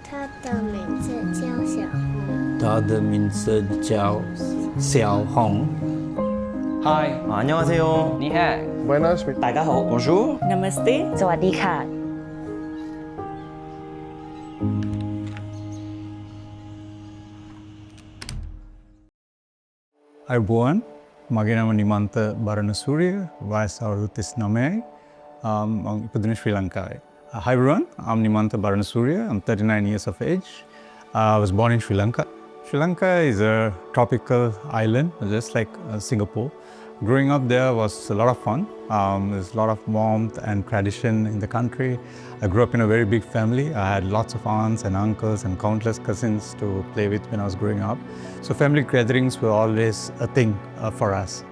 他的名字叫小红。他的名字叫小红。 Hi, 안녕하세요. 你好 Buenas, 大家好 Bonjour. Namaste. สวัสดีค่ะ Ayubowan, mage nama Nimantha Baranasuriya, vayasa awurudu 39, ipuduna Sri Lanka. Hi everyone, I'm Nimantha Baranasuriya, I'm 39 years of age. I was born in Sri Lanka. Sri Lanka is a tropical island, just like Singapore. Growing up there was a lot of fun. There's a lot of warmth and tradition in the country. I grew up in a very big family. I had lots of aunts and uncles and countless cousins to play with when I was growing up. So family gatherings were always a thing for us.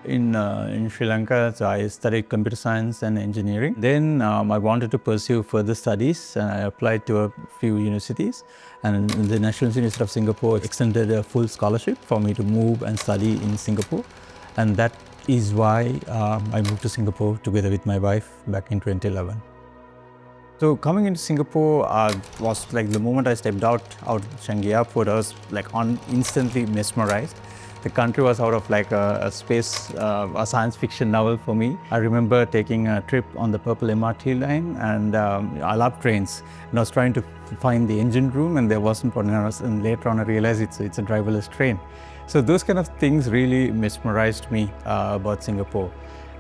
In Sri Lanka, so I studied computer science and engineering. Then I wanted to pursue further studies and I applied to a few universities. And the National University of Singapore extended a full scholarship for me to move and study in Singapore. And that is why I moved to Singapore together with my wife back in 2011. So coming into Singapore was like the moment I stepped out Changi Airport, I was like instantly mesmerized. The country was out of like a science fiction novel for me. I remember taking a trip on the Purple MRT line and I love trains. And I was trying to find the engine room and there wasn't one, and later on I realized it's a driverless train. So those kind of things really mesmerized me about Singapore.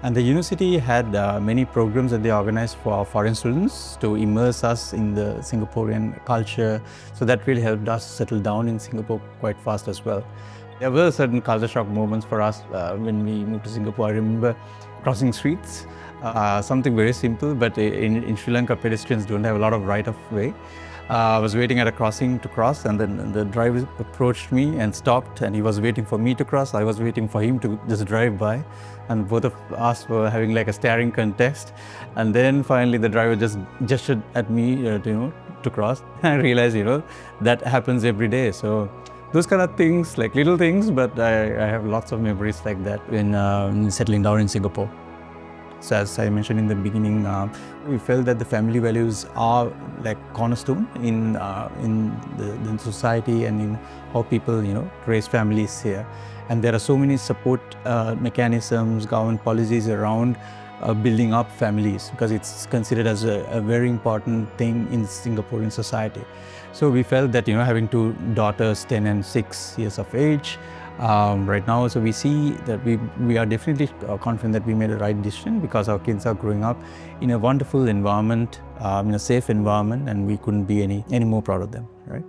And the university had many programs that they organized for our foreign students to immerse us in the Singaporean culture. So that really helped us settle down in Singapore quite fast as well. There were certain culture shock moments for us when we moved to Singapore. I remember crossing streets, something very simple, but in Sri Lanka, pedestrians don't have a lot of right of way. I was waiting at a crossing to cross and then the driver approached me and stopped and he was waiting for me to cross. I was waiting for him to just drive by and both of us were having like a staring contest. And then finally the driver just gestured at me to cross. I realized, that happens every day. So those kind of things, like little things, but I have lots of memories like that when settling down in Singapore. So as I mentioned in the beginning, we felt that the family values are like cornerstone in the society and in how people, raise families here. And there are so many support mechanisms, government policies around building up families because it's considered as a very important thing in Singaporean society. So we felt that, having two daughters, 10 and 6 years of age, right now, so we see that we are definitely confident that we made the right decision because our kids are growing up in a wonderful environment, in a safe environment, and we couldn't be any more proud of them, right?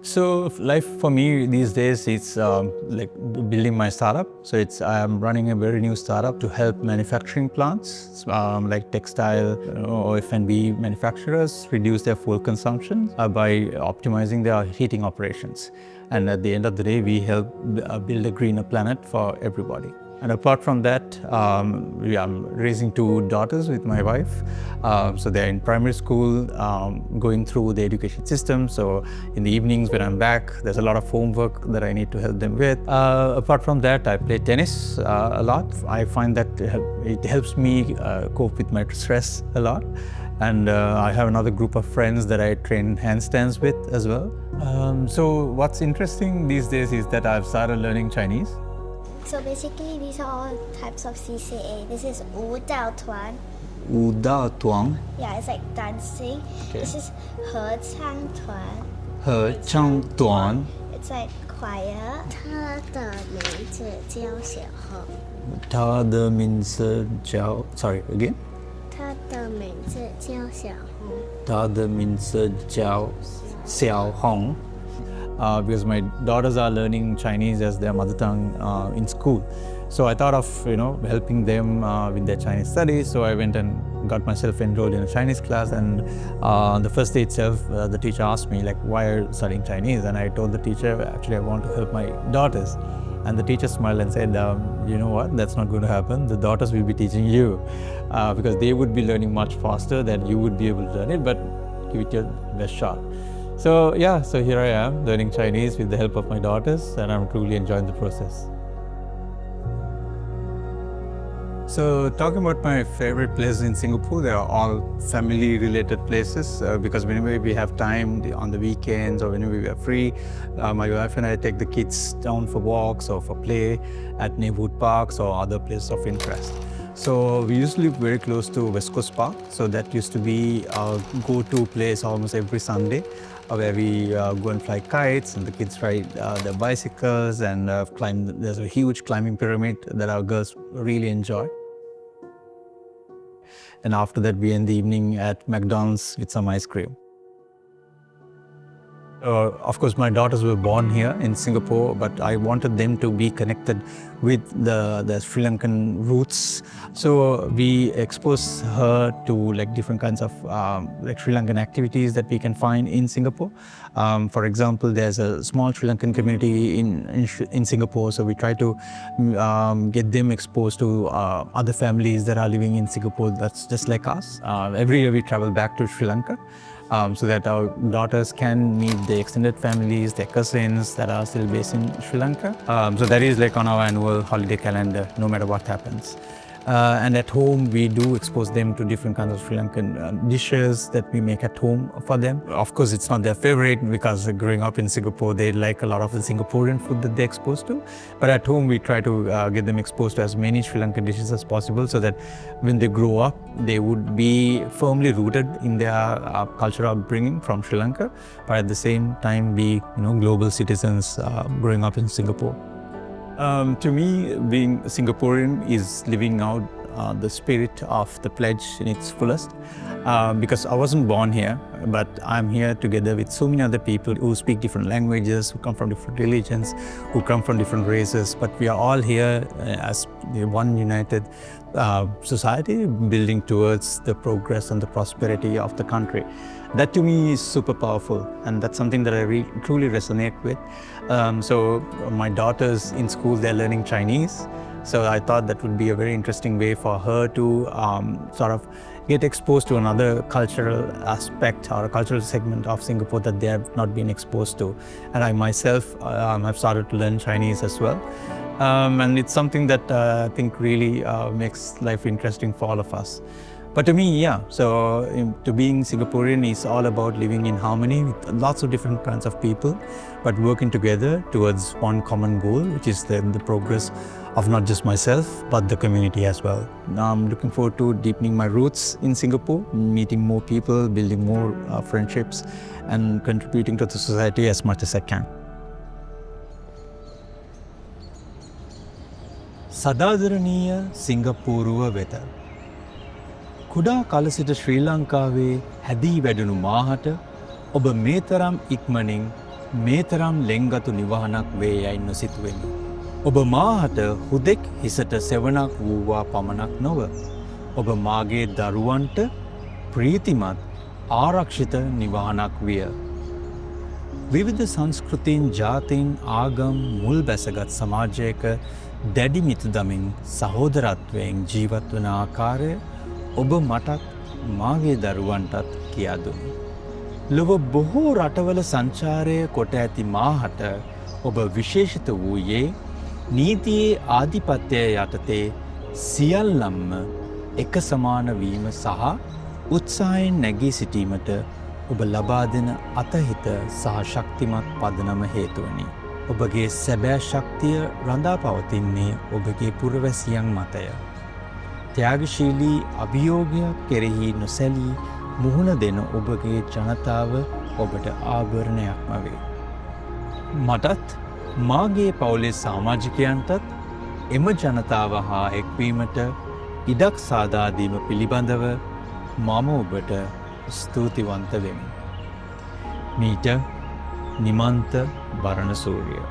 So life for me these days is like building my startup. So I am running a very new startup to help manufacturing plants like textile or F&B manufacturers reduce their fuel consumption by optimizing their heating operations. And at the end of the day, we help build a greener planet for everybody. And apart from that, I'm raising two daughters with my wife. So they're in primary school, going through the education system. So in the evenings when I'm back, there's a lot of homework that I need to help them with. Apart from that, I play tennis a lot. I find that it helps me cope with my stress a lot. And I have another group of friends that I train handstands with as well. So what's interesting these days is that I've started learning Chinese. So basically, these are all types of CCA. This is 舞蹈团. 舞蹈团. Yeah, it's like dancing. Okay. This is 合唱团. 合唱团. It's like choir. 他的名字叫小红. 他的名字叫 Sorry, again. 他的名字叫小红. 他的名字叫小红. Because my daughters are learning Chinese as their mother tongue in school. So I thought of, helping them with their Chinese studies. So I went and got myself enrolled in a Chinese class. And on the first day itself, the teacher asked me, like, why are you studying Chinese? And I told the teacher, actually, I want to help my daughters. And the teacher smiled and said, you know what, that's not going to happen. The daughters will be teaching you because they would be learning much faster than you would be able to learn it, but give it your best shot. So yeah, so here I am learning Chinese with the help of my daughters and I'm truly enjoying the process. So talking about my favorite places in Singapore, they are all family-related places because whenever we have time on the weekends or whenever we are free, my wife and I take the kids down for walks or for play at neighborhood parks or other places of interest. So we used to live very close to West Coast Park, so that used to be our go-to place almost every Sunday, where we go and fly kites and the kids ride their bicycles and climb. There's a huge climbing pyramid that our girls really enjoy. And after that, we end the evening at McDonald's with some ice cream. Of course, my daughters were born here in Singapore, but I wanted them to be connected with the Sri Lankan roots. So we exposed her to like different kinds of like Sri Lankan activities that we can find in Singapore. For example, there's a small Sri Lankan community in Singapore, so we try to get them exposed to other families that are living in Singapore that's just like us. Every year we travel back to Sri Lanka. So that our daughters can meet the extended families, their cousins that are still based in Sri Lanka. So that is like on our annual holiday calendar, no matter what happens. And at home, we do expose them to different kinds of Sri Lankan dishes that we make at home for them. Of course, it's not their favorite because growing up in Singapore, they like a lot of the Singaporean food that they're exposed to. But at home, we try to get them exposed to as many Sri Lankan dishes as possible so that when they grow up, they would be firmly rooted in their cultural upbringing from Sri Lanka, but at the same time be global citizens growing up in Singapore. To me, being Singaporean is living out the spirit of the pledge in its fullest. Because I wasn't born here, but I'm here together with so many other people who speak different languages, who come from different religions, who come from different races, but we are all here as one united society building towards the progress and the prosperity of the country. That to me is super powerful, and that's something that I truly resonate with. So my daughters in school, they're learning Chinese. So I thought that would be a very interesting way for her to sort of get exposed to another cultural aspect or a cultural segment of Singapore that they have not been exposed to. And I myself have started to learn Chinese as well. And it's something that I think really makes life interesting for all of us. But to me, yeah, so to being Singaporean is all about living in harmony with lots of different kinds of people, but working together towards one common goal, which is the progress of not just myself, but the community as well. Now I'm looking forward to deepening my roots in Singapore, meeting more people, building more friendships, and contributing to the society as much as I can. සදාදරණීය සිංගප්පූරුව වෙත කුඩා කල සිට ශ්‍රී ලංකාවේ හැදී වැඩුණු මාහට ඔබ මේතරම් ඉක්මනින් මේතරම් ලෙන්ගතු නිවහනක් වේ යයි නොසිතුවෙමි. ඔබ මාහට හුදෙක් හිසට සෙවණක් වූවා පමණක් නොව ඔබ මාගේ දරුවන්ට ප්‍රීතිමත් ආරක්ෂිත නිවහනක් විය. විවිධ සංස්කෘතීන් ජාතීන් ආගම් මුල් බැසගත් සමාජයක දැඩි මිතුදමින් සහෝදරත්වයෙන් ජීවත් වන ආකාරය ඔබ මටත් මාගේ දරුවන්ටත් කියා දුනි. ලොව බොහෝ රටවල සංචාරය කොට ඇති මාහට ඔබ විශේෂිත වූයේ නීතියේ ආධිපත්‍යය යටතේ සියල්ලම්ම එක සමාන වීම සහ උත්සාහයෙන් නැගී සිටීමට ඔබ ලබා දෙන අතහිත සහ ශක්තිමත් පදනම හේතුවනි. ඔබගේ සැබෑ ශක්තිය රඳා පවතින්නේ ඔබගේ පුරවැසියන් මතය. ත්‍යාගශීලී අභියෝගයක් කෙරෙහි නොසැලී මුහුණ දෙන ඔබගේ ජනතාව ඔබට ආභරණයක්ම වේ. මටත් මාගේ පවුලේ සමාජිකයන්ටත් එම ජනතාව හා එක්වීමට ඉඩක් සාදාදීම පිළිබඳව මම ඔබට ස්තුතිවන්ත වෙමි. මීට නිමන්ත බරණසූරිය.